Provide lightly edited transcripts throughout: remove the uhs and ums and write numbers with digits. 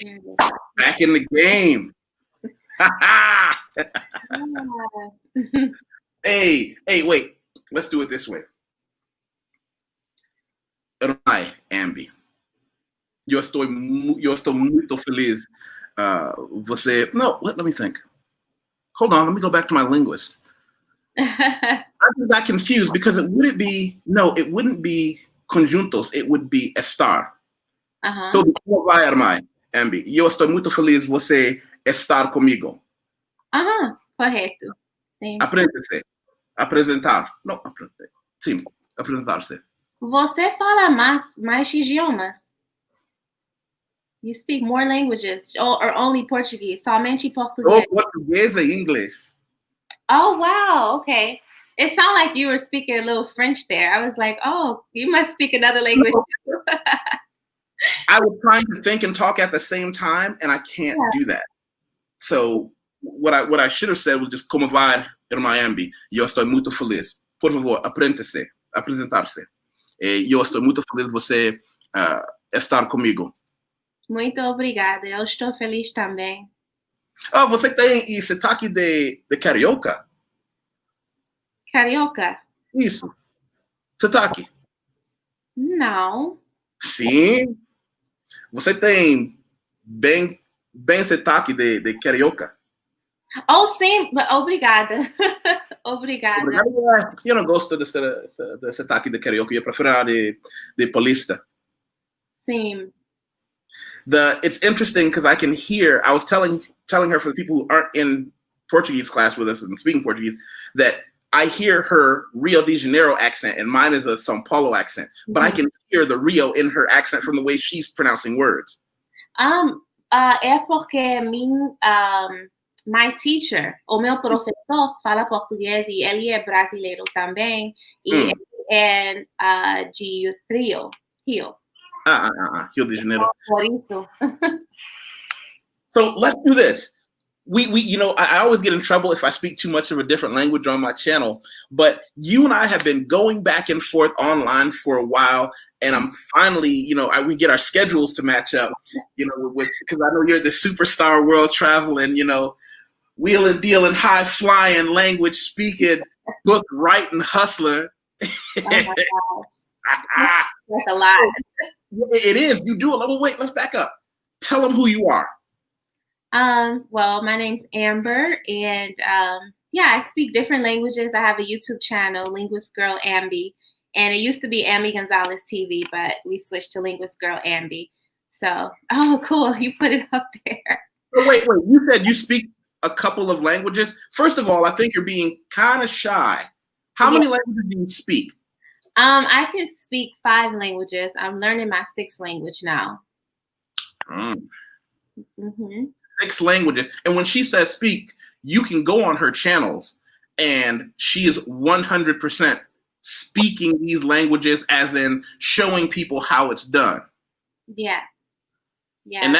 There it is. Back in the game. Hey, wait. Let's do it this way. Ormai, Ambie. Eu estou muito feliz. No, let me think. Hold on, let me go back to my linguist. I got confused because it wouldn't be conjuntos, it would be estar. So, como vai, Ormai, Ambie? Eu estou muito feliz você estar comigo. Correto. Sim. Aprende-se. Apresentar. Não, sim, apresentar-se. Você fala mais idiomas? You speak more languages or only Portuguese? Somente português? Oh, português e inglês. Oh, wow. Okay. It sounded like you were speaking a little French there. I was like, oh, you must speak another language. I was trying to think and talk at the same time, and I can't do that. So what I should have said was just como vai, Ambie? Eu estou muito feliz. Por favor, apresentar-se. Eu estou muito feliz de você estar comigo. Muito obrigada. Eu estou feliz também. Ah, você tem sotaque de carioca? Carioca? Isso. Sotaque. Não. Sim. Você tem bem sotaque de carioca? Oh, sim. Obrigada. Obrigada. Eu não gosto de sotaque de carioca. Eu prefiro de paulista. Sim. It's interesting because I can hear. I was telling her, for the people who aren't in Portuguese class with us and speaking Portuguese, that I hear her Rio de Janeiro accent and mine is a São Paulo accent, but I can hear the Rio in her accent from the way she's pronouncing words. É porque my teacher, o meu professor, fala português e ele é brasileiro também e ele é de Rio. Rio de Janeiro. Por isso. So let's do this. We I always get in trouble if I speak too much of a different language on my channel, but you and I have been going back and forth online for a while, and I'm finally, we get our schedules to match up, because I know you're the superstar world traveling, wheeling, dealing, high flying, language speaking, book writing hustler. That's a lot. It is. You do a little. Wait, let's back up. Tell them who you are. Well, my name's Amber, and I speak different languages. I have a YouTube channel, Linguist Girl Ambie, and it used to be Ambie Gonzalez TV, but we switched to Linguist Girl Ambie. So, cool, you put it up there. Oh, wait, you said you speak a couple of languages. First of all, I think you're being kind of shy. How many languages do you speak? I can speak 5 languages. I'm learning my 6th language now. 6 languages. And when she says speak, you can go on her channels and she is 100% speaking these languages, as in showing people how it's done. Yeah. And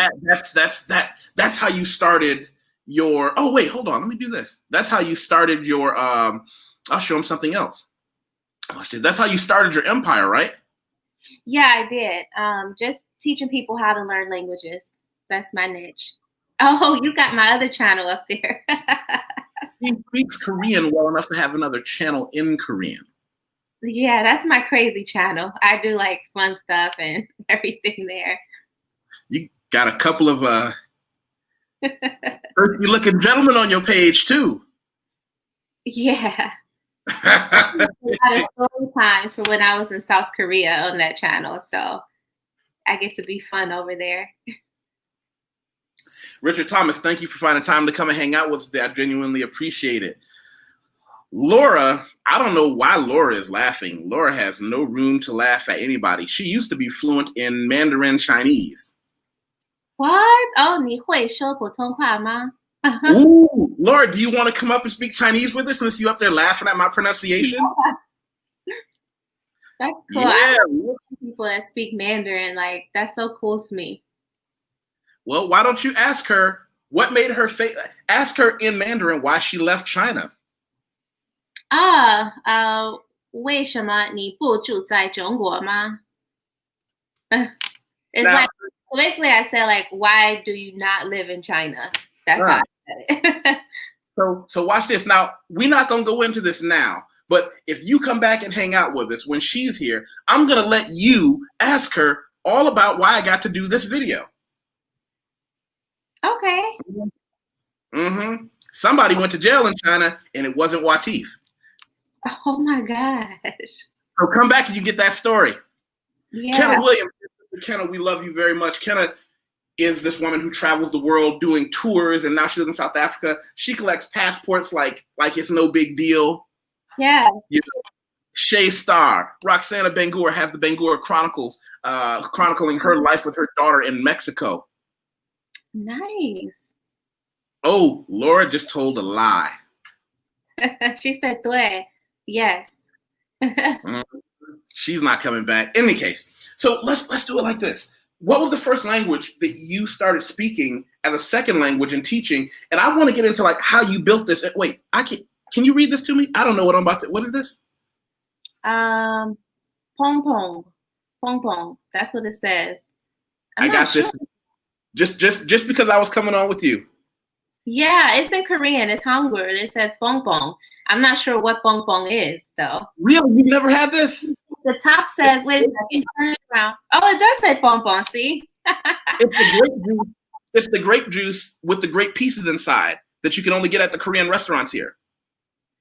that's how you started your, oh wait, hold on, let me do this. That's how you started your I'll show them something else. That's how you started your empire, right? Yeah, I did. Just teaching people how to learn languages. That's my niche. Oh, you got my other channel up there. He speaks Korean well enough to have another channel in Korean. Yeah, that's my crazy channel. I do like fun stuff and everything there. You got a couple of earthy looking gentlemen on your page too. Yeah. I had a story time for when I was in South Korea on that channel, so I get to be fun over there. Richard Thomas, thank you for finding time to come and hang out with us today. I genuinely appreciate it. Laura, I don't know why Laura is laughing. Laura has no room to laugh at anybody. She used to be fluent in Mandarin Chinese. What? Oh, 你会说普通话吗? Ooh, Laura, do you want to come up and speak Chinese with us since you up there laughing at my pronunciation? That's cool. Yeah. I love people that speak Mandarin. Like, that's so cool to me. Well, why don't you ask her what made her ask her in Mandarin why she left China? 为什么你不住在中国吗? It's Now, like So basically, I said, like, why do you not live in China? That's how I Right. said it. So watch this. Now, we're not going to go into this now, but if you come back and hang out with us when she's here, I'm going to let you ask her all about why I got to do this video. Okay. Mm-hmm. Somebody went to jail in China, and it wasn't Wateef. Oh my gosh. So come back and you get that story. Yeah. Kenna Williams. Kenna, we love you very much. Kenna is this woman who travels the world doing tours, and now she lives in South Africa. She collects passports like it's no big deal. Yeah. You know, Shay Starr, Roxana Bangura has the Bangura Chronicles, chronicling her life with her daughter in Mexico. Nice. Oh, Laura just told a lie. She said, "Tue." Yes. She's not coming back. In any case, so let's do it like this. What was the first language that you started speaking as a second language and teaching? And I want to get into like how you built this. Wait, can you read this to me? I don't know what I'm about to. What is this? Pong pong, pong pong. That's what it says. I got this. Just because I was coming on with you. Yeah, it's in Korean. It's Hangul. It says pong pong. I'm not sure what pong pong is though. Really, you've never had this? The top says, wait a second, turn it around. Oh, it does say pong pong. See? It's the grape juice with the grape pieces inside that you can only get at the Korean restaurants here.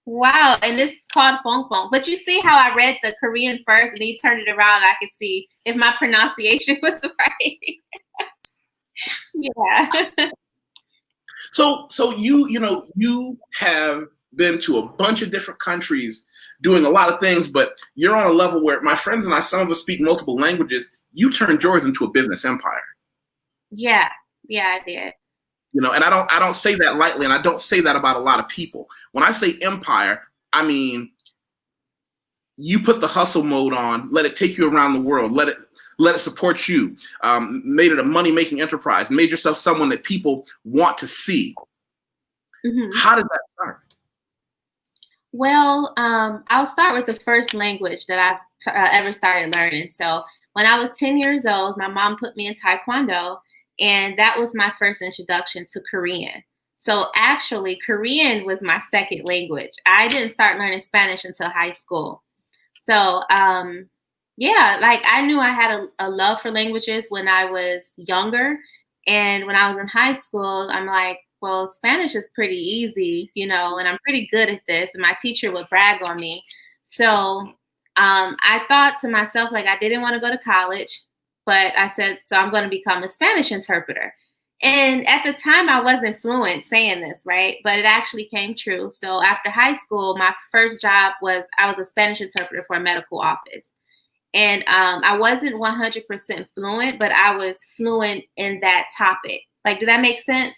Wow, and it's called pong pong. But you see how I read the Korean first, and he turned it around. I could see if my pronunciation was right. Yeah. So you have been to a bunch of different countries doing a lot of things, but you're on a level where my friends and I, some of us speak multiple languages. You turned yours into a business empire. Yeah, I did. And I don't say that lightly, and I don't say that about a lot of people. When I say empire, I mean you put the hustle mode on, let it take you around the world, let it support you, made it a money-making enterprise, made yourself someone that people want to see. Mm-hmm. How did that start? Well, I'll start with the first language that I've ever started learning. So when I was 10 years old, my mom put me in Taekwondo, and that was my first introduction to Korean. So actually, Korean was my second language. I didn't start learning Spanish until high school. So, yeah, like I knew I had a love for languages when I was younger. And when I was in high school, I'm like, well, Spanish is pretty easy, and I'm pretty good at this. And my teacher would brag on me. So I thought to myself, like, I didn't want to go to college, but I said, so I'm going to become a Spanish interpreter. And at the time, I wasn't fluent saying this, right? But it actually came true. So after high school, my first job was I was a Spanish interpreter for a medical office. And I wasn't 100% fluent, but I was fluent in that topic. Like, did that make sense?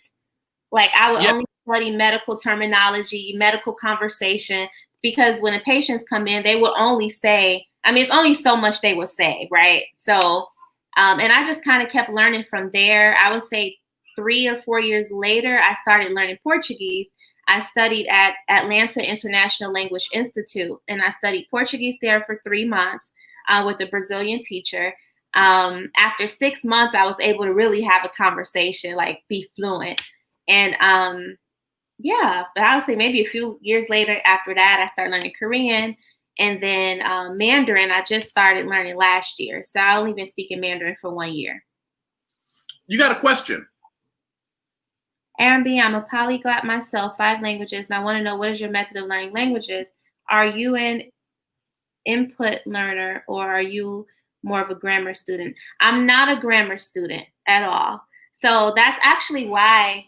Like, I would only study medical terminology, medical conversation, because when the patients come in, they will only say, it's only so much they will say, right? So, and I just kind of kept learning from there. I would say 3 or 4 years later, I started learning Portuguese. I studied at Atlanta International Language Institute, and I studied Portuguese there for 3 months with a Brazilian teacher. After 6 months, I was able to really have a conversation, like be fluent. And but I would say maybe a few years later after that, I started learning Korean. And then Mandarin, I just started learning last year. So I only been speaking Mandarin for 1 year. You got a question? Ambie, I'm a polyglot myself, 5 languages, and I want to know, what is your method of learning languages? Are you an input learner, or are you more of a grammar student? I'm not a grammar student at all. So that's actually why,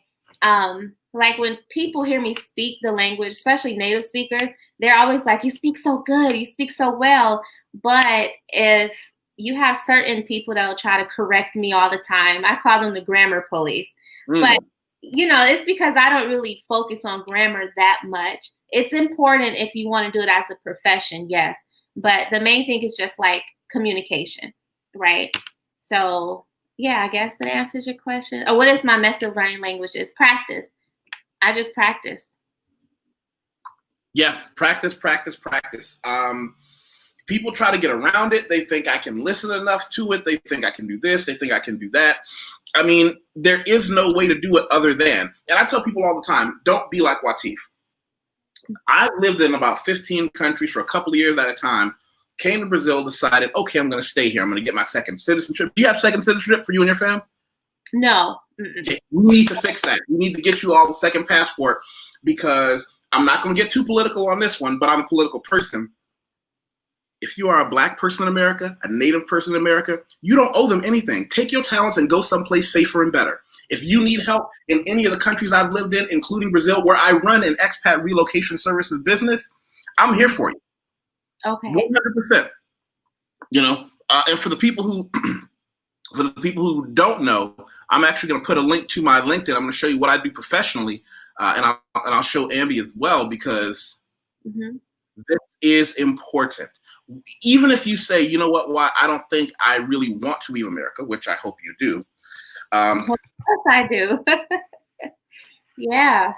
like when people hear me speak the language, especially native speakers, they're always like, you speak so good, you speak so well. But if you have certain people that will try to correct me all the time, I call them the grammar police. But it's because I don't really focus on grammar that much. It's important if you want to do it as a profession, yes. But the main thing is just like communication, right? So yeah, I guess that answers your question. Or what is my method of learning languages? Practice. I just practice. Yeah, practice. People try to get around it. They think I can listen enough to it. They think I can do this. They think I can do that. I mean, there is no way to do it other than, and I tell people all the time, don't be like YusefWateef. I've lived in about 15 countries for a couple of years at a time, came to Brazil, decided, okay, I'm going to stay here. I'm going to get my second citizenship. Do you have second citizenship for you and your fam? No. Okay, we need to fix that. We need to get you all the second passport, because I'm not going to get too political on this one, but I'm a political person. If you are a Black person in America, a Native person in America, you don't owe them anything. Take your talents and go someplace safer and better. If you need help in any of the countries I've lived in, including Brazil, where I run an expat relocation services business, I'm here for you. Okay. 100%. You know, and for the people who don't know, I'm actually going to put a link to my LinkedIn. I'm going to show you what I do professionally, and I'll show Ambie as well, because this is important. Even if you say, you know what, why I don't think I really want to leave America, which I hope you do. Of course I do. Yeah.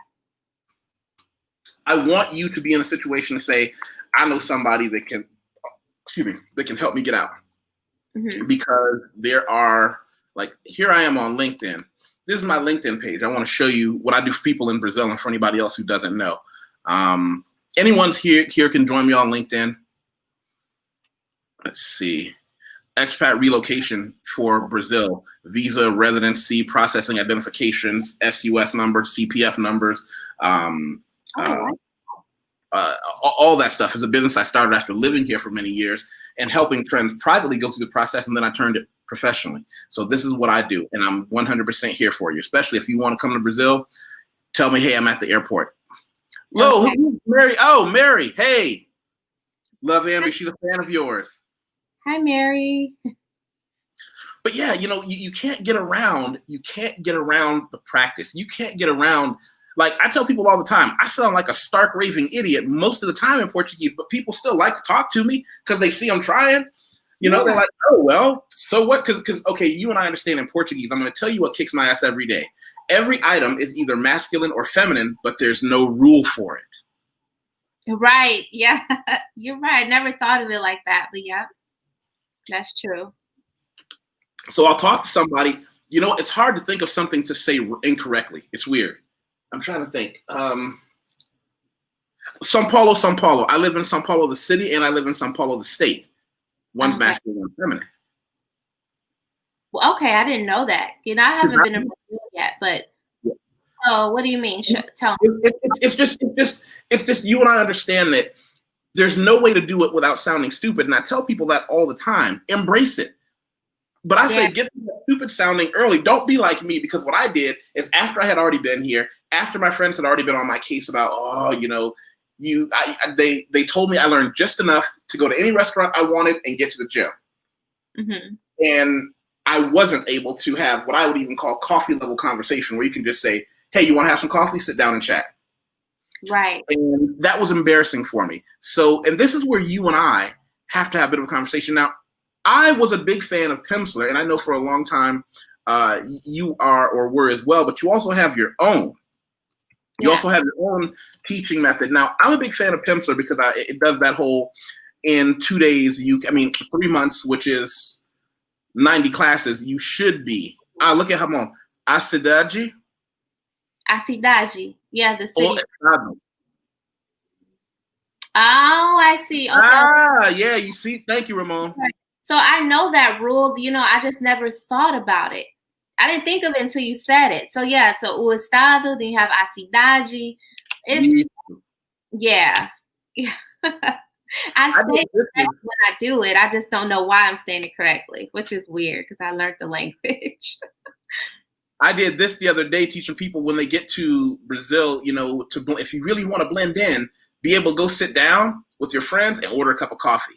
I want you to be in a situation to say, I know somebody that can, that can help me get out. Because there are, like, here I am on LinkedIn. This is my LinkedIn page. I want to show you what I do for people in Brazil and for anybody else who doesn't know. Anyone's here can join me on LinkedIn. Let's see. Expat relocation for Brazil, visa, residency, processing identifications, SUS numbers, CPF numbers, all that stuff is a business I started after living here for many years and helping friends privately go through the process, and then I turned it professionally. So this is what I do, and I'm 100% here for you, especially if you want to come to Brazil. Tell me, hey, I'm at the airport. Hello, Okay. Mary. Oh, Mary. Hey, love Ambie. She's a fan of yours. Hi, Mary. But yeah, you know, you can't get around. You can't get around the practice. You can't get around. Like I tell people all the time, I sound like a stark raving idiot most of the time in Portuguese, but people still like to talk to me because they see I'm trying. You know, they're like, oh, well, so what? Because, okay, you and I understand in Portuguese. I'm going to tell you what kicks my ass every day. Every item is either masculine or feminine, but there's no rule for it. Right. Yeah, you're right. Never thought of it like that, but yeah, that's true. So I'll talk to somebody. You know, it's hard to think of something to say incorrectly. It's weird. I'm trying to think. São Paulo. I live in São Paulo, the city, and I live in São Paulo, the state. One's masculine, one's feminine. Well, okay, I didn't know that. You know, I haven't been in Brazil yet, but so what do you mean? Tell me. It's just you and I understand that there's no way to do it without sounding stupid, and I tell people that all the time. Embrace it. But I say get the stupid sounding early. Don't be like me, because what I did is after I had already been here, after my friends had already been on my case about, oh, you know, they told me I learned just enough to go to any restaurant I wanted and get to the gym. And I wasn't able to have what I would even call coffee level conversation, where you can just say, hey, you want to have some coffee? Sit down and chat. Right. And that was embarrassing for me. So, and this is where you and I have to have a bit of a conversation. Now, I was a big fan of Pimsleur, and I know for a long time you are or were as well, but you also have your own. You also have your own teaching method. Now, I'm a big fan of Pimsleur because it does that whole in 2 days, 3 months, which is 90 classes, you should be. Look at Ramon. A cidade. Yeah, the city. Oh, I see. Okay. Yeah, you see. Thank you, Ramon. So I know that rule, you know, I just never thought about it. I didn't think of it until you said it. So yeah, so o estado, then you have a cidade. It's yeah. I say it when I do it. I just don't know why I'm saying it correctly, which is weird because I learned the language. I did this the other day, teaching people when they get to Brazil, you know, if you really want to blend in, be able to go sit down with your friends and order a cup of coffee.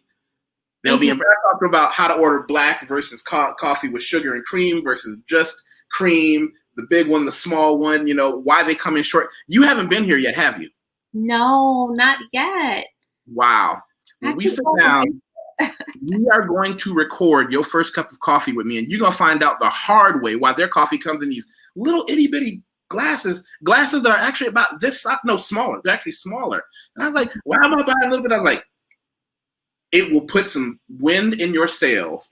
They'll be talking about how to order black versus coffee with sugar and cream versus just cream, the big one, the small one, you know, why they come in short. You haven't been here yet, have you? No, not yet. Wow. When we sit down, we are going to record your first cup of coffee with me, and you're going to find out the hard way why their coffee comes in these little itty bitty glasses that are actually about this size. No, smaller. They're actually smaller. And I was like, why am I buying a little bit? I was like, it will put some wind in your sails.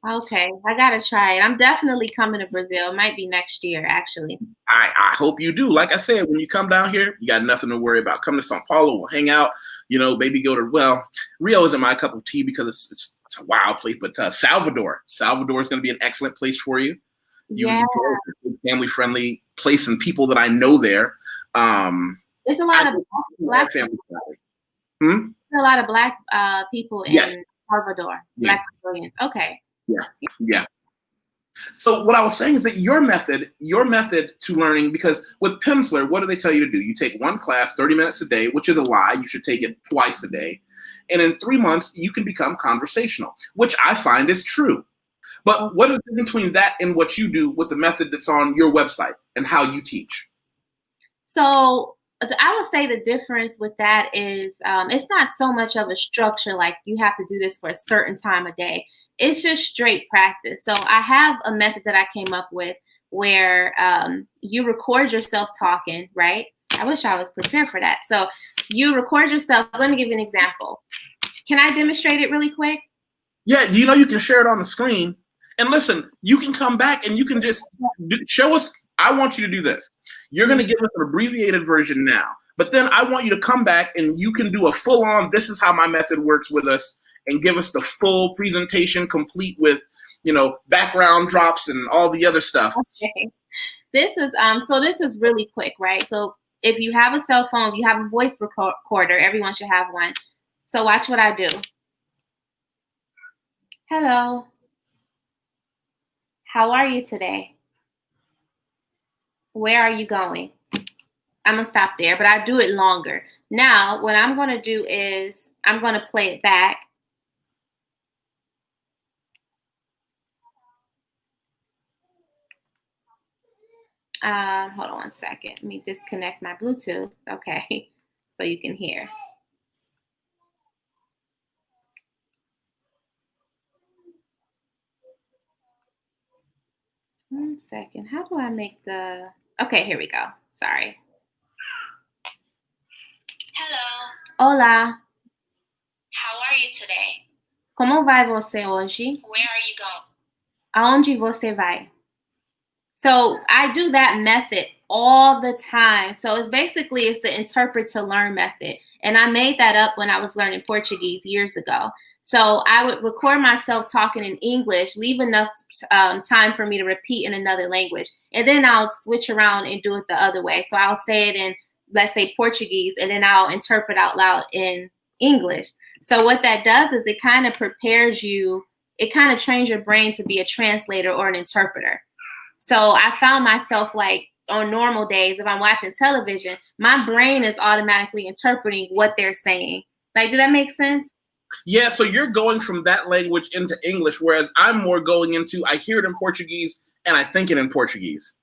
Okay, I gotta try it. I'm definitely coming to Brazil. It might be next year, actually. I hope you do. Like I said, when you come down here, you got nothing to worry about. Come to Sao Paulo, we'll hang out. Maybe go to, well, Rio isn't my cup of tea because it's a wild place, but Salvador is going to be an excellent place for you. Yeah, family-friendly place and people that I know there. There's a lot of black family. There's a lot of black people in Salvador. Yeah. Black Brazilians. Okay. Yeah. So what I was saying is that your method to learning, because with Pimsleur, what do they tell you to do? You take one class, 30 minutes a day, which is a lie. You should take it twice a day. And in 3 months, you can become conversational, which I find is true. But what is the difference between that and what you do with the method that's on your website and how you teach? So I would say the difference with that is it's not so much of a structure like you have to do this for a certain time of day. It's just straight practice. So I have a method that I came up with where you record yourself talking, right? I wish I was prepared for that. So you record yourself. Let me give you an example. Can I demonstrate it really quick? Yeah, you can share it on the screen. And listen, you can come back and you can just show us. I want you to do this. You're going to give us an abbreviated version now. But then I want you to come back and you can do a full-on, this is how my method works with us, and give us the full presentation complete with, background drops and all the other stuff. Okay. This is really quick, right? So if you have a cell phone, if you have a voice recorder, everyone should have one. So watch what I do. Hello. How are you today? Where are you going? I'm going to stop there, but I do it longer. Now, what I'm going to do is I'm going to play it back. Hold on one second. Let me disconnect my Bluetooth. Okay, so you can hear. 1 second. How do I make the... Okay, here we go. Sorry. Hello. Hola. How are you today? Como vai você hoje? Where are you going? Aonde você vai? So I do that method all the time. So it's the interpret to learn method. And I made that up when I was learning Portuguese years ago. So I would record myself talking in English, leave enough time for me to repeat in another language. And then I'll switch around and do it the other way. So I'll say it in, let's say, Portuguese, and then I'll interpret out loud in English. So what that does is it kind of prepares you, it kind of trains your brain to be a translator or an interpreter. So I found myself like on normal days, if I'm watching television, my brain is automatically interpreting what they're saying. Like, did that make sense? Yeah, so you're going from that language into English, whereas I'm more going into, I hear it in Portuguese and I think it in Portuguese.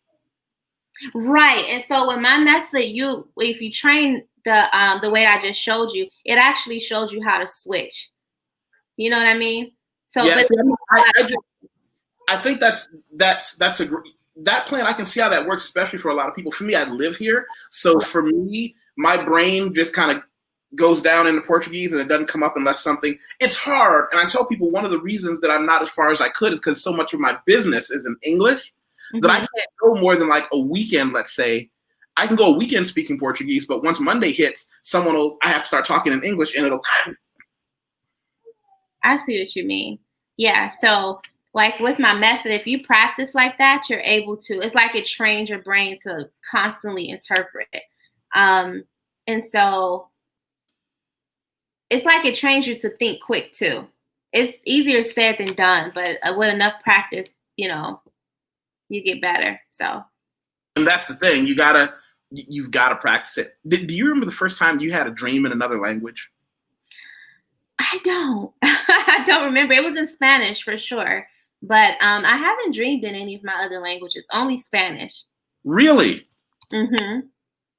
Right. And so with my method, if you train the way I just showed you, it actually shows you how to switch. You know what I mean? So yeah, I think that plan, I can see how that works, especially for a lot of people. For me, I live here. So for me, my brain just kind of goes down into Portuguese and it doesn't come up unless something, it's hard. And I tell people one of the reasons that I'm not as far as I could is because so much of my business is in English that I can't go more than like a weekend, let's say. I can go a weekend speaking Portuguese, but once Monday hits, I have to start talking in English and it'll. I see what you mean. Yeah. So like with my method, if you practice like that, you're able to, it's like it trains your brain to constantly interpret. And so it's like it trains you to think quick too. It's easier said than done, but with enough practice, you get better. So. And that's the thing. You've got to practice it. Do you remember the first time you had a dream in another language? I don't. I don't remember. It was in Spanish for sure. But I haven't dreamed in any of my other languages, only Spanish. Really? Mm-hmm.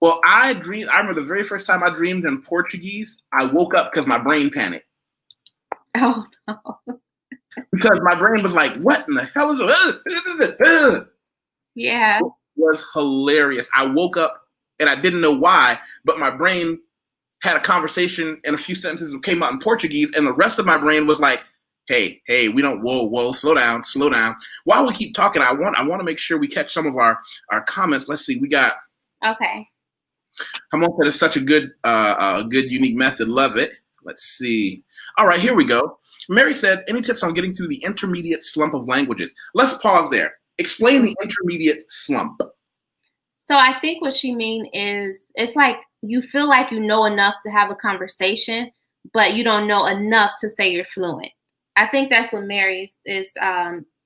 Well, I remember the very first time I dreamed in Portuguese, I woke up because my brain panicked. Oh, no. Because my brain was like, what in the hell is it? Yeah. It was hilarious. I woke up and I didn't know why, but my brain had a conversation and a few sentences came out in Portuguese, and the rest of my brain was like, hey, we don't, whoa, slow down. While we keep talking, I want to make sure we catch some of our comments. Let's see, we got. Okay. Hamon said it's such a good, unique method. Love it. Let's see. All right, here we go. Mary said, any tips on getting through the intermediate slump of languages? Let's pause there. Explain the intermediate slump. So I think what she means is it's like you feel like you know enough to have a conversation, but you don't know enough to say you're fluent. I think that's what Mary is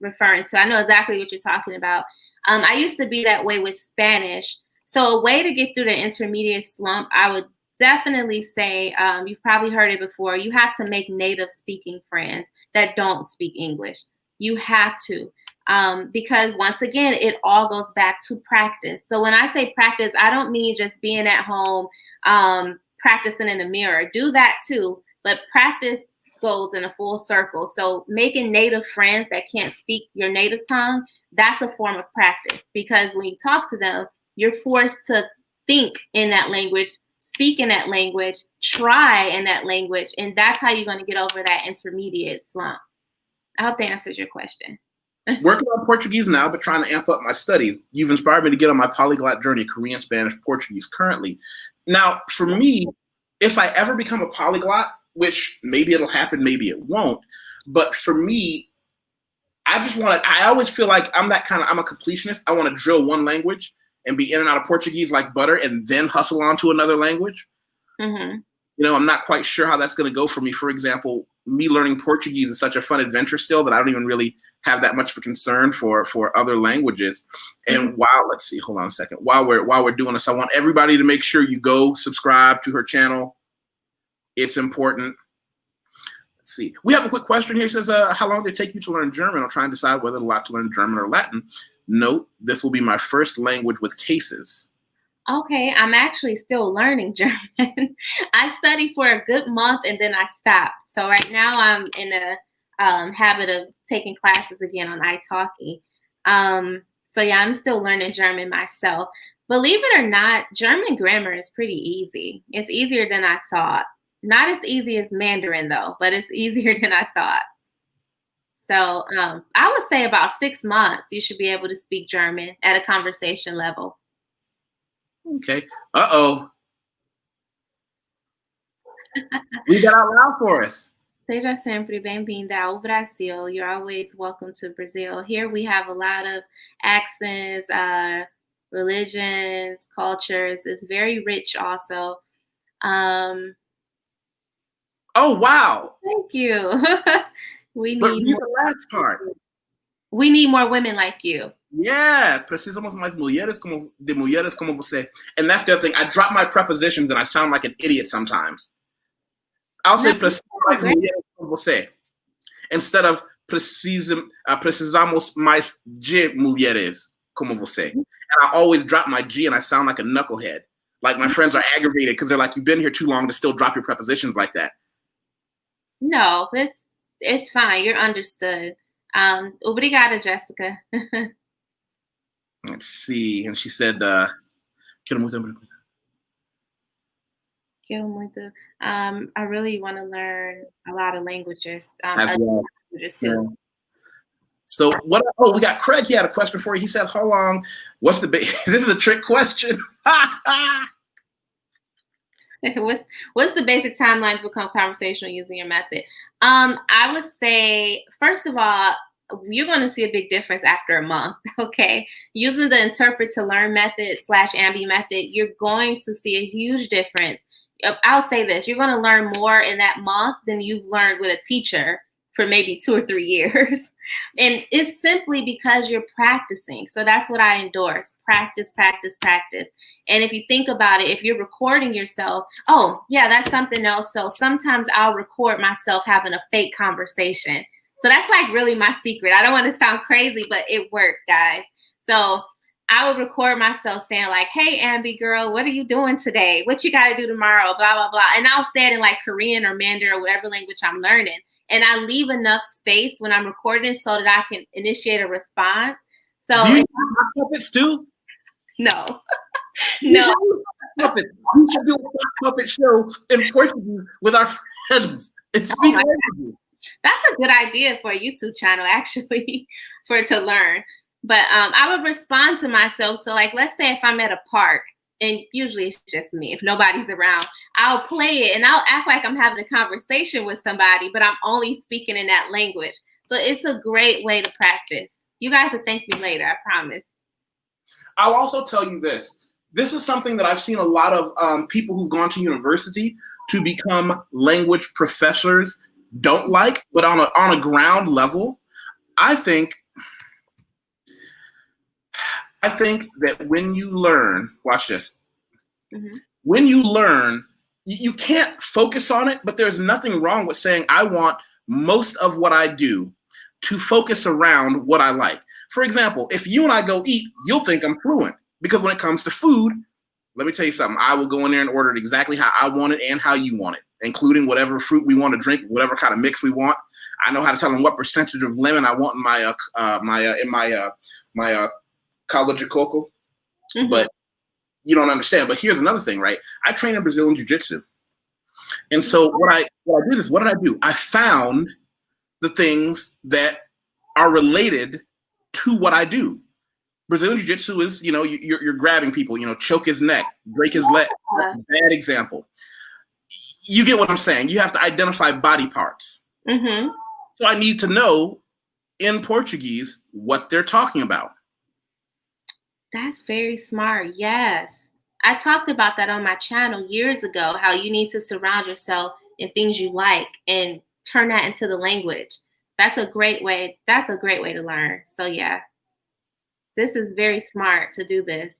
referring to. I know exactly what you're talking about. I used to be that way with Spanish. So a way to get through the intermediate slump, I would definitely say, you've probably heard it before, you have to make native speaking friends that don't speak English. You have to. Because once again, it all goes back to practice. So when I say practice, I don't mean just being at home, practicing in the mirror. Do that too, but practice goes in a full circle. So making native friends that can't speak your native tongue, that's a form of practice, because when you talk to them, you're forced to think in that language, speak in that language, try in that language, and that's how you're going to get over that intermediate slump. I hope that answers your question. Working on Portuguese now, but trying to amp up my studies. You've inspired me to get on my polyglot journey, Korean, Spanish, Portuguese currently. Now, for me, if I ever become a polyglot, which maybe it'll happen, maybe it won't, but for me, I always feel like I'm a completionist. I want to drill one language and be in and out of Portuguese like butter and then hustle on to another language. Mm-hmm. I'm not quite sure how that's going to go for me. For example, me learning Portuguese is such a fun adventure still that I don't even really have that much of a concern for other languages. And let's see, hold on a second. While we're doing this, I want everybody to make sure you go subscribe to her channel. It's important. Let's see. We have a quick question here. It says, how long did it take you to learn German? I'll try and decide whether to like to learn German or Latin. Note, this will be my first language with cases. Okay, I'm actually still learning German. I studied for a good month and then I stopped. So right now I'm in a habit of taking classes again on italki. So yeah, I'm still learning German myself. Believe it or not, German grammar is pretty easy. It's easier than I thought. Not as easy as Mandarin though, but it's easier than I thought. So I would say about 6 months, you should be able to speak German at a conversation level. Okay. Uh-oh. Read that out loud for us. Seja sempre bem-vinda ao Brasil. You're always welcome to Brazil. Here we have a lot of accents, religions, cultures. It's very rich also. Oh, wow. Thank you. We need the last part. We need more women like you. Yeah, precisamos mais mulheres como você. And that's the other thing. I drop my prepositions and I sound like an idiot sometimes. I'll say precisamos mais mulheres como você instead of precisamos mais de mulheres como você. And I always drop my G and I sound like a knucklehead. Like my friends are aggravated because they're like, you've been here too long to still drop your prepositions like that. No, it's fine. You're understood. Obrigada, Jessica. Let's see. And she said, Quiero muito. I really want to learn a lot of languages. As well. Languages too. Yeah. So we got Craig. He had a question for you. He said, how long, this is a trick question. What's the basic timeline to become conversational using your method? I would say, first of all, you're going to see a big difference after a month, okay? Using the interpret to learn method / Ambie method, you're going to see a huge difference. I'll say this, you're going to learn more in that month than you've learned with a teacher for maybe 2 or 3 years. And it's simply because you're practicing. So that's what I endorse. Practice, practice, practice. And if you think about it, if you're recording yourself, oh, yeah, that's something else. So sometimes I'll record myself having a fake conversation. So that's like really my secret. I don't want to sound crazy, but it worked, guys. So I would record myself saying like, hey, Ambie girl, what are you doing today? What you got to do tomorrow? Blah, blah, blah. And I'll say it in like Korean or Mandarin or whatever language I'm learning. And I leave enough space when I'm recording so that I can initiate a response. So do you have puppets too? No. No. puppet. We should do a sock puppet show in Portuguese with our friends and speak languages. That's a good idea for a YouTube channel, actually, for it to learn. But I would respond to myself. So, like, let's say if I'm at a park, and usually it's just me, if nobody's around, I'll play it and I'll act like I'm having a conversation with somebody, but I'm only speaking in that language. So it's a great way to practice. You guys will thank me later, I promise. I'll also tell you this. This is something that I've seen a lot of people who've gone to university to become language professors don't like, but on a ground level, I think that when you learn, watch this. Mm-hmm. When you learn, you can't focus on it, but there's nothing wrong with saying, I want most of what I do to focus around what I like. For example, if you and I go eat, you'll think I'm fluent, because when it comes to food, let me tell you something. I will go in there and order it exactly how I want it and how you want it, including whatever fruit we want to drink, whatever kind of mix we want. I know how to tell them what percentage of lemon I want in my college of cocoa. Mm-hmm. But you don't understand. But here's another thing, right? I train in Brazilian Jiu-Jitsu. And so what I did is, what did I do? I found the things that are related to what I do. Brazilian Jiu-Jitsu is, you're grabbing people, choke his neck, break his leg. Bad example. You get what I'm saying. You have to identify body parts. Mm-hmm. So I need to know in Portuguese what they're talking about. That's very smart. Yes. I talked about that on my channel years ago, how you need to surround yourself in things you like and turn that into the language. That's a great way. That's a great way to learn. So yeah, this is very smart to do this.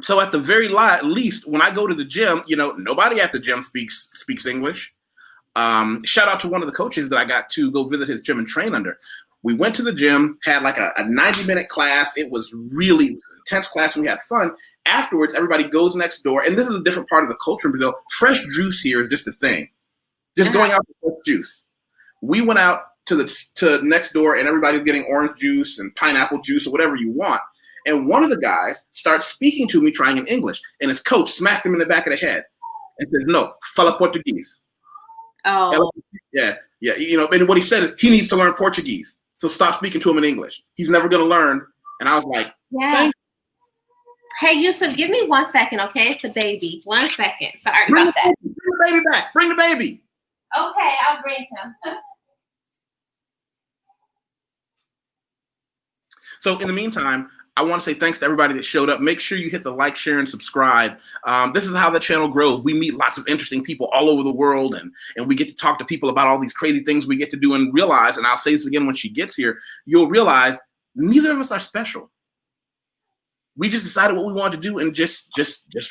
So at the very least, when I go to the gym, nobody at the gym speaks English. Shout out to one of the coaches that I got to go visit his gym and train under. We went to the gym, had like a 90-minute class. It was really intense class, and we had fun. Afterwards, everybody goes next door, and this is a different part of the culture in Brazil. Fresh juice here is just a thing. Just going out for fresh juice. We went out to next door, and everybody's getting orange juice and pineapple juice or whatever you want. And one of the guys starts speaking to me, trying in English, and his coach smacked him in the back of the head and says, "No, fala português." Oh. Yeah. And what he said is he needs to learn Portuguese. So stop speaking to him in English. He's never going to learn. And I was like, yeah. Hey, Yusef, give me 1 second, okay? It's the baby. 1 second. Sorry about that. Bring the baby back. Bring the baby. Okay, I'll bring him. So in the meantime, I want to say thanks to everybody that showed up. Make sure you hit the like, share, and subscribe. This is how the channel grows. We meet lots of interesting people all over the world, and we get to talk to people about all these crazy things we get to do, and realize, and I'll say this again when she gets here, you'll realize neither of us are special. We just decided what we wanted to do and just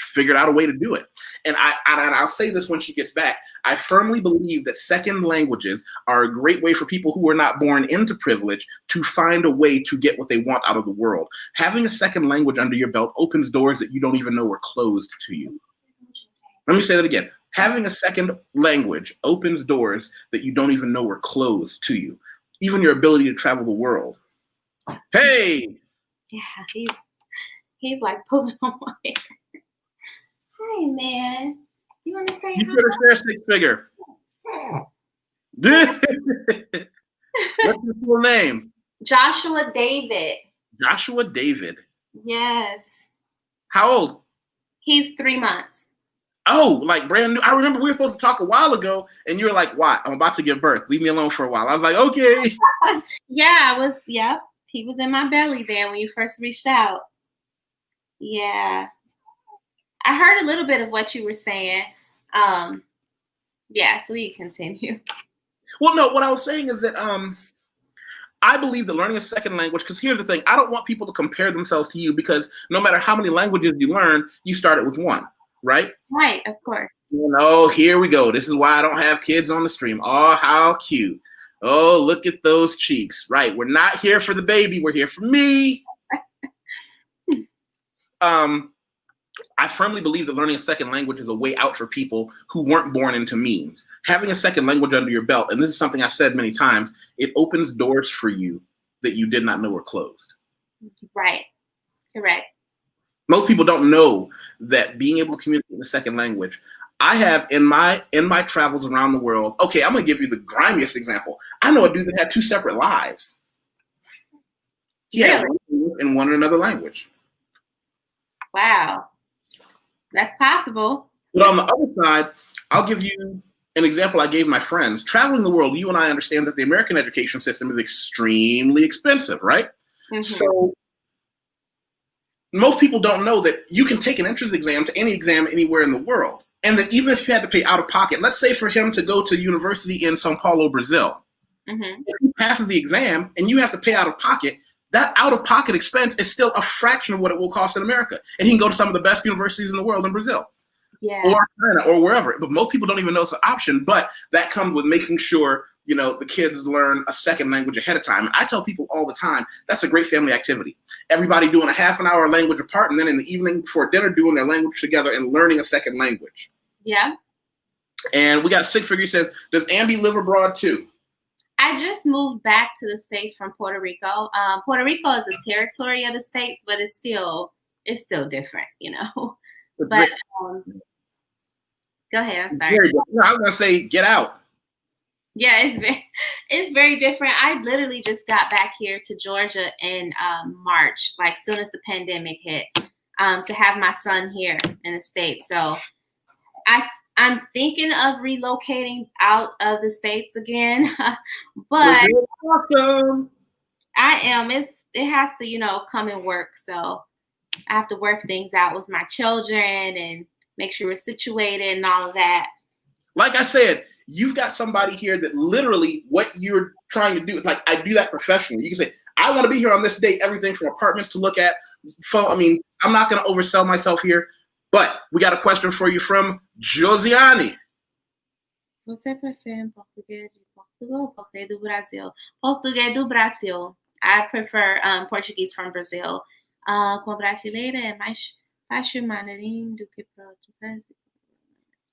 figured out a way to do it. And I'll say this when she gets back. I firmly believe that second languages are a great way for people who are not born into privilege to find a way to get what they want out of the world. Having a second language under your belt opens doors that you don't even know were closed to you. Let me say that again. Having a second language opens doors that you don't even know were closed to you. Even your ability to travel the world. Hey! Yeah, he's like pulling on my hair. Hi, man. You want to say hi? You better share 6-figure. What's your full name? Joshua David. Joshua David. Yes. How old? He's 3 months. Oh, like brand new. I remember we were supposed to talk a while ago, and you were like, "Why? I'm about to give birth. Leave me alone for a while." I was like, "Okay." Yeah, he was in my belly then when you first reached out. Yeah. I heard a little bit of what you were saying. Yeah, so we can continue. Well, no, what I was saying is that I believe that learning a second language, because here's the thing, I don't want people to compare themselves to you, because no matter how many languages you learn, you started with one, right? Right, of course. Here we go. This is why I don't have kids on the stream. Oh, how cute. Oh, look at those cheeks. Right. We're not here for the baby. We're here for me. I firmly believe that learning a second language is a way out for people who weren't born into means. Having a second language under your belt, and this is something I've said many times, it opens doors for you that you did not know were closed. Right. Correct. Most people don't know that being able to communicate in a second language. I have in my travels around the world. Okay, I'm gonna give you the grimiest example. I know a dude that had 2 separate lives. Yeah, Really? in one another language. Wow, that's possible. But on the other side, I'll give you an example I gave my friends. Traveling the world, you and I understand that the American education system is extremely expensive, right? Mm-hmm. So most people don't know that you can take an entrance exam to any exam anywhere in the world. And that even if you had to pay out of pocket, let's say for him to go to university in Sao Paulo, Brazil, Mm-hmm. if he passes the exam and you have to pay out of pocket, that out of pocket expense is still a fraction of what it will cost in America. And he can go to some of the best universities in the world in Brazil. Yeah. Or China or wherever. But most people don't even know it's an option. But that comes with making sure, you know, the kids learn a second language ahead of time. And I tell people all the time, that's a great family activity. Everybody doing a half an hour language apart, and then in the evening before dinner doing their language together and learning a second language. Yeah. And we got Six Figure says, does Ambie live abroad too? I just moved back to the States from Puerto Rico. Puerto Rico is a territory of the States, but it's still different, you know. But go ahead. I'm sorry. I was gonna say, get out. Yeah, it's very different. I literally just got back here to Georgia in March, like soon as the pandemic hit, to have my son here in the States. So I'm thinking of relocating out of the States again, but awesome. I am. It has to, you know, come and work. So I have to work things out with my children and make sure we're situated and all of that. Like I said, you've got somebody here that literally what you're trying to do is like, I do that professionally. You can say, I want to be here on this date, everything from apartments to look at. I mean, I'm not going to oversell myself here, but we got a question for you from Josiane. Você prefere português de Portugal ou português do Brasil? Português do Brasil. I prefer Portuguese from Brazil. Com brasileira é mais fácil maneirinho do que português.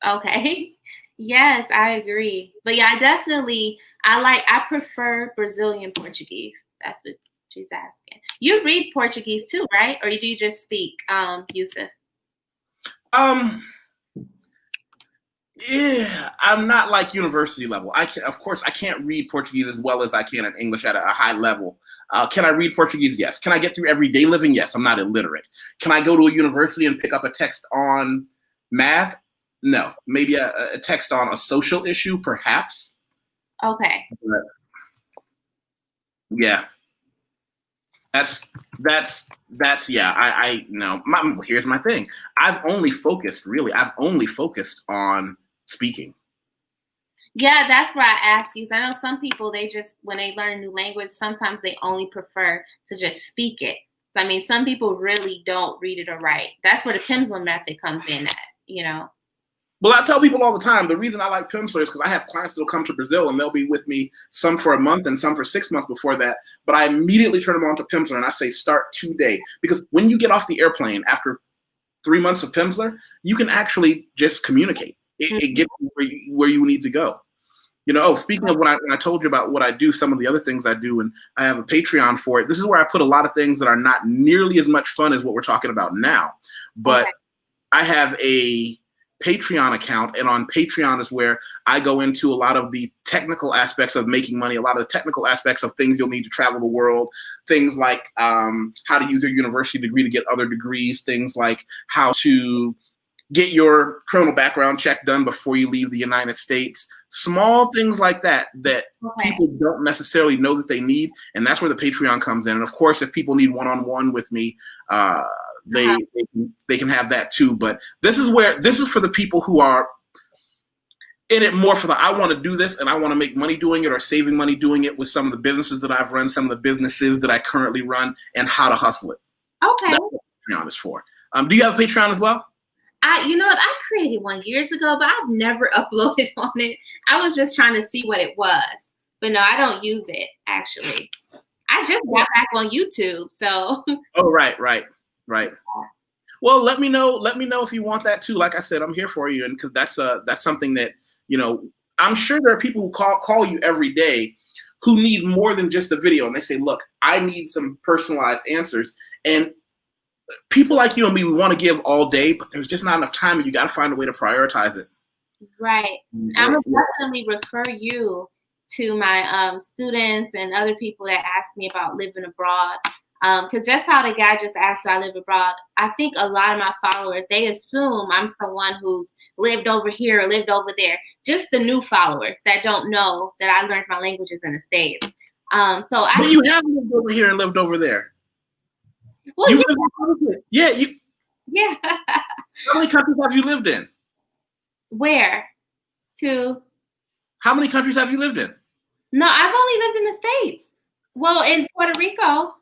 Okay. Yes, I agree. But yeah, I prefer Brazilian Portuguese. That's what she's asking. You read Portuguese too, right? Or do you just speak, Yusef? Yeah, I'm not like university level. Of course, I can't read Portuguese as well as I can in English at a high level. Can I read Portuguese? Yes. Can I get through everyday living? Yes. I'm not illiterate. Can I go to a university and pick up a text on math? No. Maybe a text on a social issue, perhaps. Okay. But, yeah. That's yeah. I no. Here's my thing. I've only focused on speaking. Yeah, that's why I ask you. I know some people, they just, when they learn a new language, sometimes they only prefer to just speak it. I mean, some people really don't read it or write. That's where the Pimsleur method comes in at, you know. Well, I tell people all the time, the reason I like Pimsleur is because I have clients that will come to Brazil and they'll be with me, some for a month and some for 6 months before that. But I immediately turn them on to Pimsleur and I say, start today. Because when you get off the airplane after 3 months of Pimsleur, you can actually just communicate. It gets you where you need to go. You know, speaking of when I told you about what I do, some of the other things I do, and I have a Patreon for it. This is where I put a lot of things that are not nearly as much fun as what we're talking about now. But okay. I have a Patreon account, and on Patreon is where I go into a lot of the technical aspects of making money, a lot of the technical aspects of things you'll need to travel the world, things like how to use your university degree to get other degrees, things like how to get your criminal background check done before you leave the United States. Small things like that people don't necessarily know that they need, and that's where the Patreon comes in. And of course, if people need one-on-one with me, they can have that too. But this is for the people who are in it more for the I want to do this and I want to make money doing it, or saving money doing it with some of the businesses that I've run, some of the businesses that I currently run, and how to hustle it. Okay. That's what Patreon is for. Do you have a Patreon as well? You know what? I created one years ago, but I've never uploaded on it. I was just trying to see what it was. But no, I don't use it, actually. I just got back on YouTube, so. Oh, right. Well, let me know if you want that too. Like I said, I'm here for you, and because that's something that, you know, I'm sure there are people who call you every day who need more than just a video, and they say, look, I need some personalized answers. And people like you and me, we want to give all day, but there's just not enough time, and you got to find a way to prioritize it. Right. I would definitely refer you to my students and other people that ask me about living abroad. Because just how the guy just asked if I live abroad, I think a lot of my followers, they assume I'm someone who's lived over here or lived over there. Just the new followers that don't know that I learned my languages in the States. But you have lived over here and lived over there. Well, You've yeah. lived Yeah. How many countries have you lived in? Where? How many countries have you lived in? No, I've only lived in the States. Well, in Puerto Rico.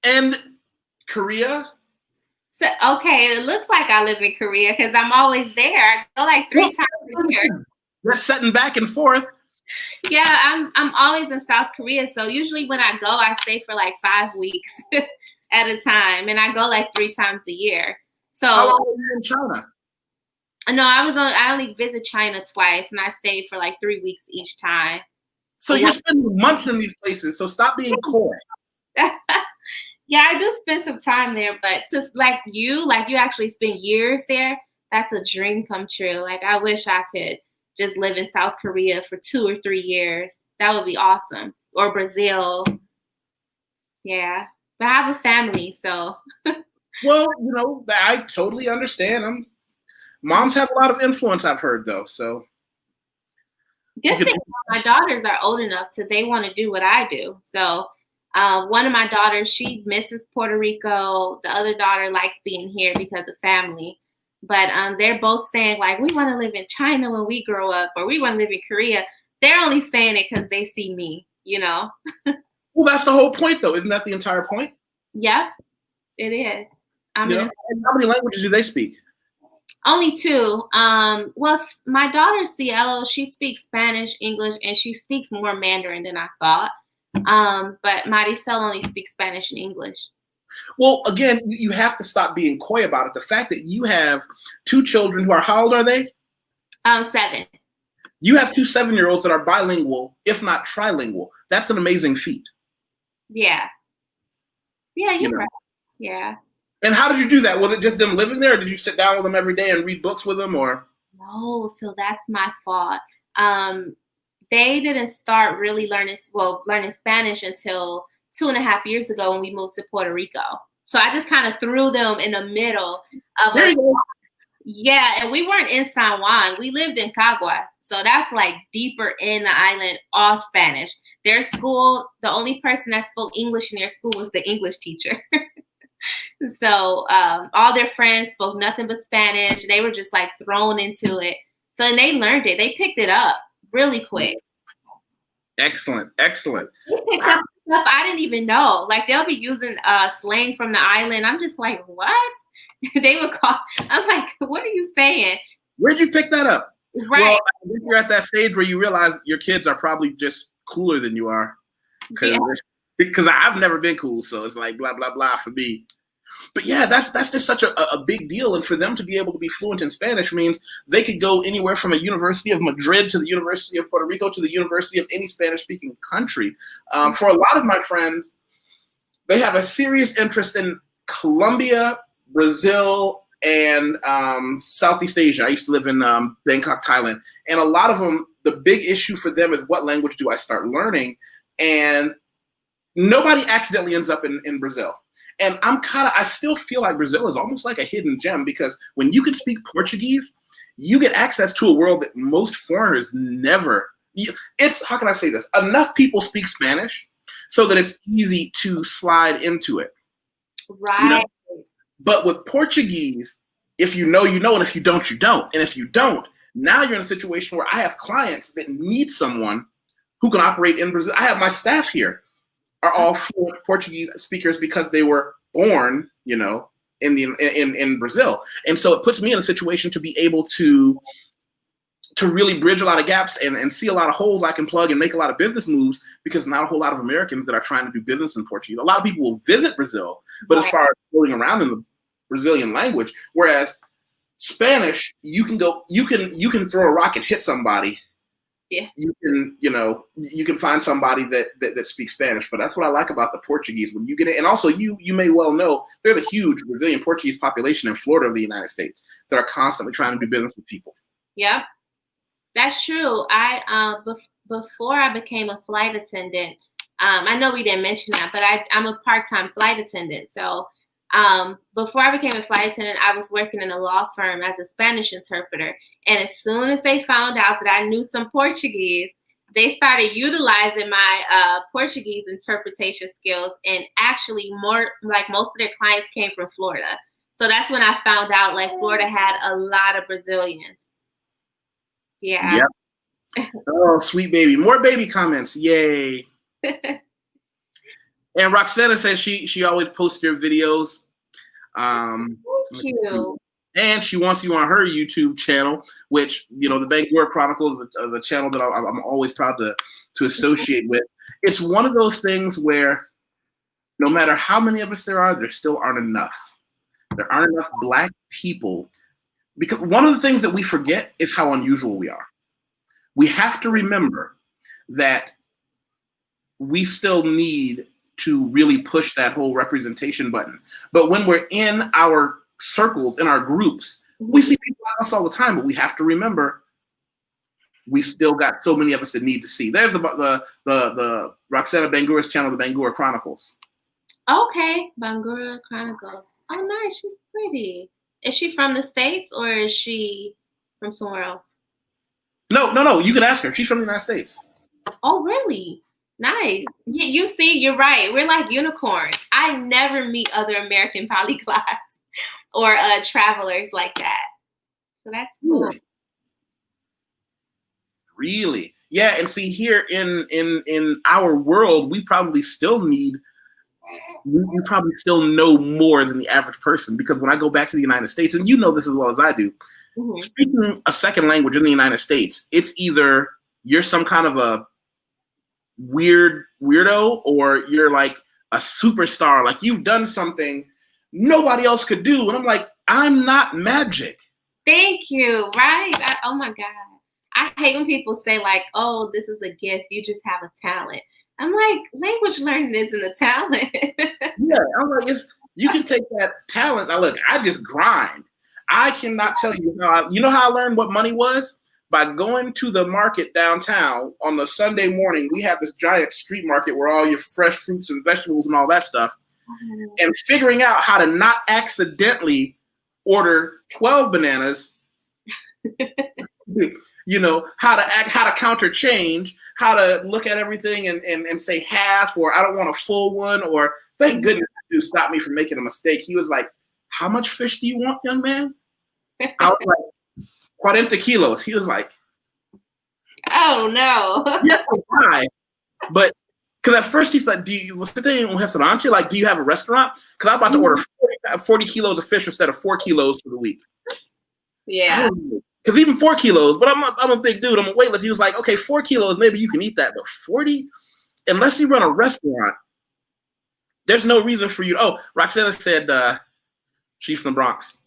And Korea? So, okay, it looks like I live in Korea because I'm always there. I go like 3 times a year. That's setting back and forth. Yeah, I'm always in South Korea. So usually when I go, I stay for like 5 weeks at a time, and I go like 3 times a year. So how long were you in China? No, I only visit China twice, and I stayed for like 3 weeks each time. So you're spending months in these places. So stop being coy. Yeah, I do spend some time there, but just like you actually spend years there. That's a dream come true. Like I wish I could just live in South Korea for 2 or 3 years. That would be awesome. Or Brazil. Yeah, but I have a family, so. Well, I totally understand. Moms have a lot of influence, I've heard, though. So. Good thing my daughters are old enough they want to do what I do. So. One of my daughters, she misses Puerto Rico. The other daughter likes being here because of family. But they're both saying, like, we want to live in China when we grow up, or we want to live in Korea. They're only saying it because they see me, Well, that's the whole point, though. Isn't that the entire point? Yep, it is. And how many languages do they speak? Only 2. Well, my daughter, Cielo, she speaks Spanish, English, and she speaks more Mandarin than I thought. But Maricel only speaks Spanish and English. Well, again, you have to stop being coy about it. The fact that you have 2 children who are, how old are they? 7. You have 2 7-year-olds that are bilingual, if not trilingual. That's an amazing feat. Yeah. Yeah, you're right. Yeah. And how did you do that? Was it just them living there, or did you sit down with them every day and read books with them, or? No, so that's my fault. They didn't start really learning Spanish until 2.5 years ago when we moved to Puerto Rico. So I just kind of threw them in the middle of there you go. Yeah, and we weren't in San Juan. We lived in Caguas. So that's like deeper in the island, all Spanish. Their school, the only person that spoke English in their school was the English teacher. So all their friends spoke nothing but Spanish. They were just like thrown into it. So they learned it. They picked it up really quick. Excellent. They picked up stuff I didn't even know. Like they'll be using slang from the island. I'm just like, what? They would call. I'm like, what are you saying? Where'd you pick that up? Right. Well, I think you're at that stage where you realize your kids are probably just cooler than you are. Because I've never been cool, so it's like blah blah blah for me. But yeah, that's just such a big deal, and for them to be able to be fluent in Spanish means they could go anywhere from a University of Madrid to the University of Puerto Rico to the University of any Spanish-speaking country. For a lot of my friends, they have a serious interest in Colombia, Brazil, and Southeast Asia. I used to live in Bangkok, Thailand, and a lot of them, the big issue for them is what language do I start learning? And nobody accidentally ends up in Brazil. And I still feel like Brazil is almost like a hidden gem, because when you can speak Portuguese, you get access to a world that most foreigners never. How can I say this? Enough people speak Spanish so that it's easy to slide into it. Right. But with Portuguese, if you know, you know, and if you don't, you don't. And if you don't, now you're in a situation where I have clients that need someone who can operate in Brazil. I have my staff here are all fluent Portuguese speakers because they were born, in Brazil. And so it puts me in a situation to be able to really bridge a lot of gaps and see a lot of holes I can plug and make a lot of business moves, because not a whole lot of Americans that are trying to do business in Portuguese. A lot of people will visit Brazil, but as far as floating around in the Brazilian language, whereas Spanish, you can throw a rock and hit somebody Yeah. you can find somebody that speaks Spanish. But that's what I like about the Portuguese when you get it. And also you may well know there's a huge Brazilian Portuguese population in Florida of the United States that are constantly trying to do business with people. Yep, that's true. Before I became a flight attendant, I know we didn't mention that, but I'm a part-time flight attendant. So before I became a flight attendant, I was working in a law firm as a Spanish interpreter. And as soon as they found out that I knew some Portuguese, they started utilizing my Portuguese interpretation skills. And actually most of their clients came from Florida. So that's when I found out like Florida had a lot of Brazilians. Yeah. Yep. Oh, sweet baby. More baby comments. Yay. And Roxana says she always posts your videos. Thank you. And she wants you on her YouTube channel, which, the Bangor Chronicles, the channel that I'm always proud to associate with. It's one of those things where no matter how many of us there still aren't enough. There aren't enough Black people, because one of the things that we forget is how unusual we are. We have to remember that we still need to really push that whole representation button. But when we're in our circles, in our groups, we see people like us all the time, but we have to remember we still got so many of us that need to see. There's the Roxana Bangor's channel, the Bangor Chronicles. Okay, Bangor Chronicles. Oh, nice. She's pretty. Is she from the States or is she from somewhere else? No. You can ask her. She's from the United States. Oh, really? Nice. Yeah, you see, you're right. We're like unicorns. I never meet other American polyglots or travelers like that. So that's cool. Really? Yeah, and see here in our world, we probably still know more than the average person, because when I go back to the United States, and you know this as well as I do, speaking a second language in the United States, it's either you're some kind of a weirdo or you're like a superstar, like you've done something nobody else could do. And I'm like, I'm not magic. Thank you. Right. Oh my God. I hate when people say like, oh, this is a gift. You just have a talent. I'm like, language learning isn't a talent. Yeah, I'm like, you can take that talent. Now look, I just grind. I cannot tell you how I learned what money was? By going to the market downtown on the Sunday morning. We have this giant street market where all your fresh fruits and vegetables and all that stuff, and figuring out how to not accidentally order 12 bananas, how to counter change, how to look at everything and say half, or I don't want a full one, or thank goodness you stopped me from making a mistake. He was like, how much fish do you want, young man? I was like, 40 kilos. He was like, oh no. Yeah, why? But because at first he's like, what's the thing in restaurant? Like, do you have a restaurant? Because I'm about to order 40 kilos of fish instead of 4 kilos for the week. Yeah. Because even 4 kilos, but I'm a big dude. I'm a weightlifter. He was like, okay, 4 kilos, maybe you can eat that, but 40, unless you run a restaurant, there's no reason for you. Oh, Roxana said she's from the Bronx.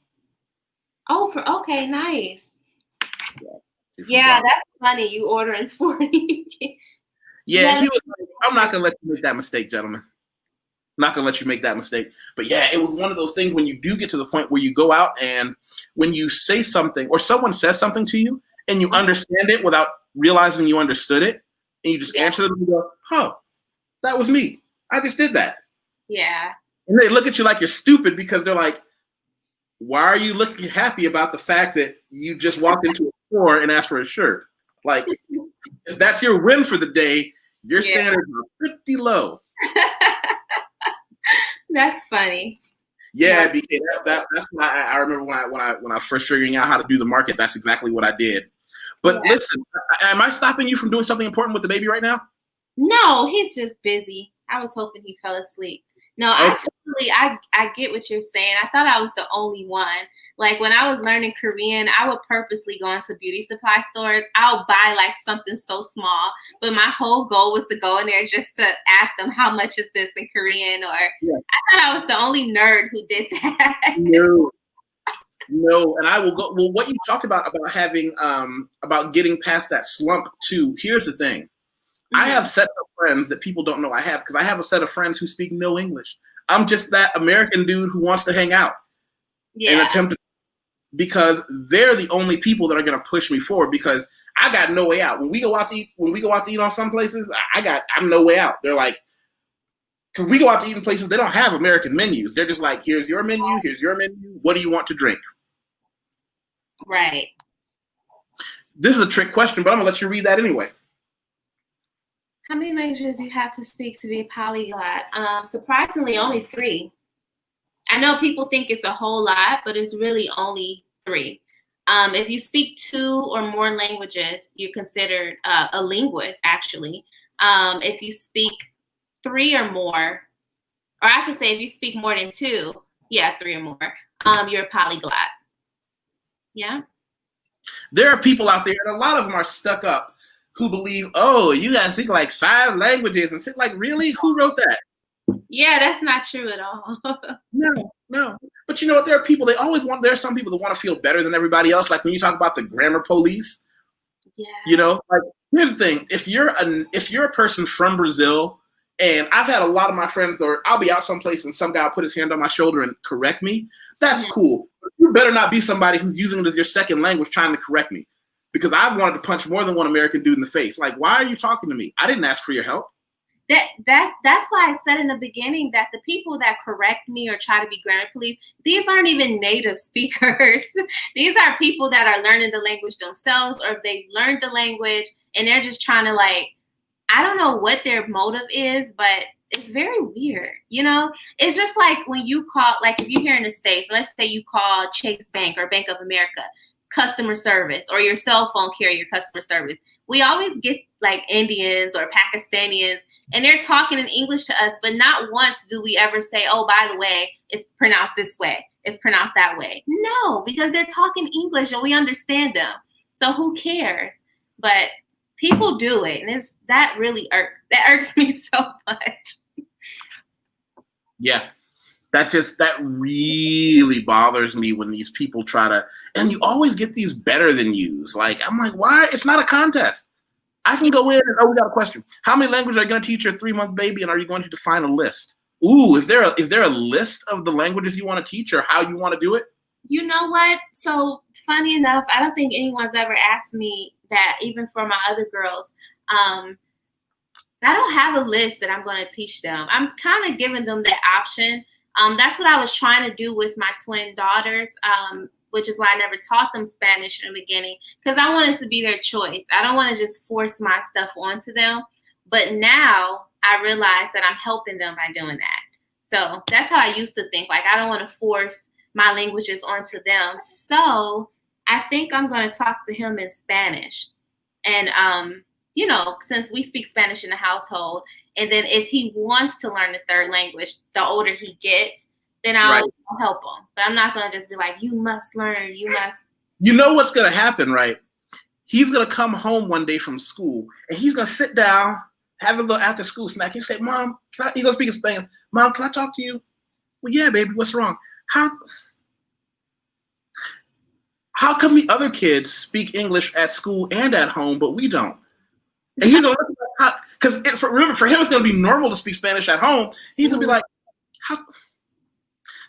Oh, okay, nice. Yeah, that's funny. You ordering 40. Yeah, he was like, I'm not gonna let you make that mistake, gentlemen. I'm not gonna let you make that mistake. But yeah, it was one of those things when you do get to the point where you go out and when you say something or someone says something to you and you understand it without realizing you understood it, and you just answer them and go, "Oh, that was me. I just did that." Yeah. And they look at you like you're stupid because they're like, why are you looking happy about the fact that you just walked into a store and asked for a shirt? Like, if that's your win for the day, your standards are pretty low. That's funny. Yeah, because that's what I remember when I first figuring out how to do the market. That's exactly what I did. But listen, am I stopping you from doing something important with the baby right now? No, he's just busy. I was hoping he fell asleep. No, okay. I get what you're saying. I thought I was the only one. Like when I was learning Korean, I would purposely go into beauty supply stores. I'll buy like something so small, but my whole goal was to go in there just to ask them how much is this in Korean, or I thought I was the only nerd who did that. No, and I will go. Well, what you talked about having about getting past that slump too. Here's the thing: I have sets of friends that people don't know I have because I have a set of friends who speak no English. I'm just that American dude who wants to hang out and attempt to, because they're the only people that are going to push me forward because I got no way out. When we go out to eat on some places, I'm no way out. They're like, because we go out to eat in places, they don't have American menus. They're just like, here's your menu, here's your menu. What do you want to drink? Right. This is a trick question, but I'm going to let you read that anyway. How many languages do you have to speak to be a polyglot? Surprisingly, only 3. I know people think it's a whole lot, but it's really only 3. If you speak 2 or more languages, you're considered a linguist, actually. If you speak 3 or more, or I should say if you speak more than 2, 3 or more, you're a polyglot. Yeah. There are people out there, and a lot of them are stuck up, who believe, oh, you guys speak like 5 languages, and sit like, really? Who wrote that? Yeah, that's not true at all. No. But you know what? There are people, there are some people that want to feel better than everybody else. Like when you talk about the grammar police, you know, like here's the thing. If you're a person from Brazil, and I've had a lot of my friends, or I'll be out someplace and some guy will put his hand on my shoulder and correct me, that's cool. But you better not be somebody who's using it as your second language trying to correct me. Because I've wanted to punch more than one American dude in the face. Like, why are you talking to me? I didn't ask for your help. That's why I said in the beginning that the people that correct me or try to be grammar police, these aren't even native speakers. These are people that are learning the language themselves, or they've learned the language and they're just trying to, like, I don't know what their motive is, but it's very weird. You know, it's just like when you call, like if you're here in the States, let's say you call Chase Bank or Bank of America customer service, or your cell phone carrier customer service. We always get like Indians or Pakistanians, and they're talking in English to us, but not once do we ever say, oh, by the way, it's pronounced this way, it's pronounced that way. No, because they're talking English and we understand them. So who cares? But people do it, and that really irks me so much. Yeah. That really bothers me when these people try to, and you always get these better than yous. Like, I'm like, why? It's not a contest. I can go in and, oh, we got a question. How many languages are you going to teach your 3-month baby, and are you going to define a list? Ooh, is there a list of the languages you want to teach or how you want to do it? You know what? So funny enough, I don't think anyone's ever asked me that, even for my other girls. I don't have a list that I'm going to teach them. I'm kind of giving them the option. That's what I was trying to do with my twin daughters, which is why I never taught them Spanish in the beginning, because I wanted to be their choice. I don't want to just force my stuff onto them. But now I realize that I'm helping them by doing that. So that's how I used to think. Like, I don't want to force my languages onto them. So I think I'm going to talk to him in Spanish. And, you know, since we speak Spanish in the household, and then if he wants to learn the 3rd language, the older he gets, then I'll help him. But I'm not going to just be like, you must learn, you must. You know what's going to happen, right? He's going to come home one day from school, and he's going to sit down, have a little after school snack. He say, Mom, he's going to speak in Spanish. Mom, can I talk to you? Well, yeah, baby, what's wrong? How come the other kids speak English at school and at home, but we don't? And he's going to look at because remember, for him, it's going to be normal to speak Spanish at home. He's going to be like,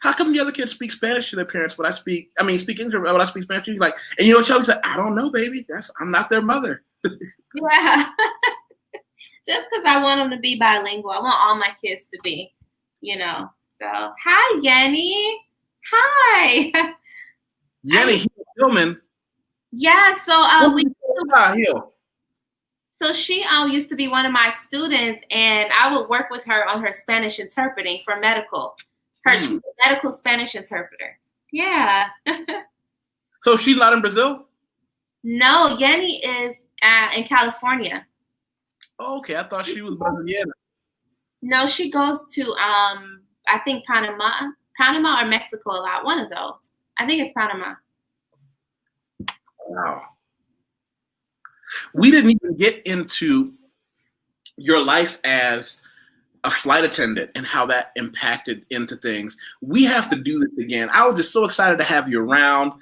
how come the other kids speak Spanish to their parents, but speak English, but I speak Spanish to you? Like, and you know what Shelby said? I don't know, baby. I'm not their mother. Yeah. Just because I want them to be bilingual. I want all my kids to be, you know. So, hi, Yenny. Hi. Yenny Hillman. Yeah, so she used to be one of my students, and I would work with her on her Spanish interpreting for medical. She's a medical Spanish interpreter. Yeah. So she's not in Brazil? No, Yenny is in California. Oh, okay, I thought she was Brazilian. No, she goes to I think Panama or Mexico a lot. One of those. I think it's Panama. Wow. We didn't even get into your life as a flight attendant and how that impacted into things. We have to do this again. I was just so excited to have you around.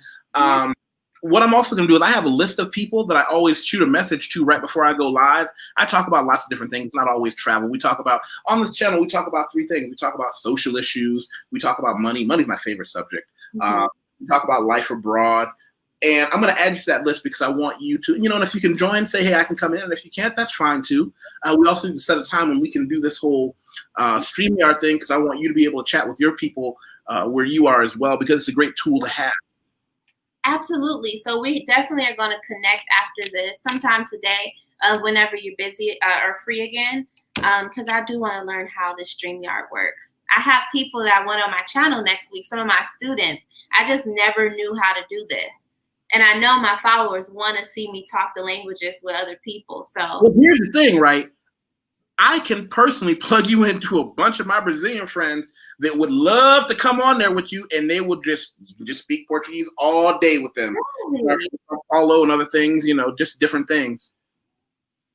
What I'm also going to do is I have a list of people that I always shoot a message to right before I go live. I talk about lots of different things, not always travel. We talk about, on this channel, we talk about 3 things. We talk about social issues. We talk about money. Money's my favorite subject. We talk about life abroad. And I'm going to add you to that list because I want you to, and if you can join, say, hey, I can come in. And if you can't, that's fine too. We also need to set a time when we can do this whole StreamYard thing because I want you to be able to chat with your people where you are as well because it's a great tool to have. Absolutely. So we definitely are going to connect after this sometime today whenever you're busy or free again because I do want to learn how the StreamYard works. I have people that I want on my channel next week, some of my students. I just never knew how to do this. And I know my followers want to see me talk the languages with other people. So well, here's the thing, right? I can personally plug you into a bunch of my Brazilian friends that would love to come on there with you, and they will just speak Portuguese all day with them. Really? Paulo and other things, just different things.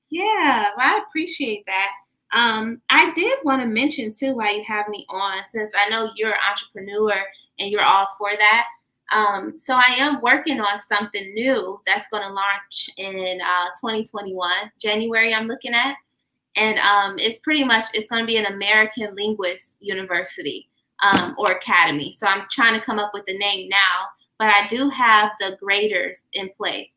Yeah, well, I appreciate that. I did want to mention too, while you have me on, since I know you're an entrepreneur and you're all for that. So I am working on something new that's going to launch in 2021, January. I'm looking at. And it's going to be an American linguist university or academy. So I'm trying to come up with the name now, but I do have the graders in place.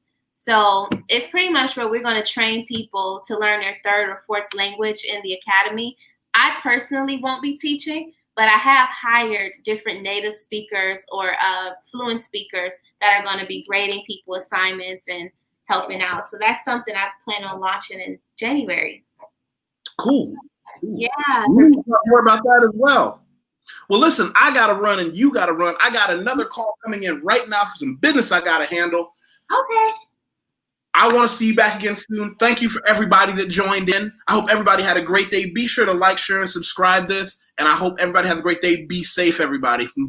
So it's pretty much where we're going to train people to learn their 3rd or 4th language in the academy. I personally won't be teaching, but I have hired different native speakers or fluent speakers that are going to be grading people assignments and helping out. So that's something I plan on launching in January. Cool. Yeah. We'll talk more about that as well. Well, listen, I got to run and you got to run. I got another call coming in right now for some business I got to handle. Okay. I want to see you back again soon. Thank you for everybody that joined in. I hope everybody had a great day. Be sure to like, share, and subscribe this. And I hope everybody has a great day. Be safe, everybody.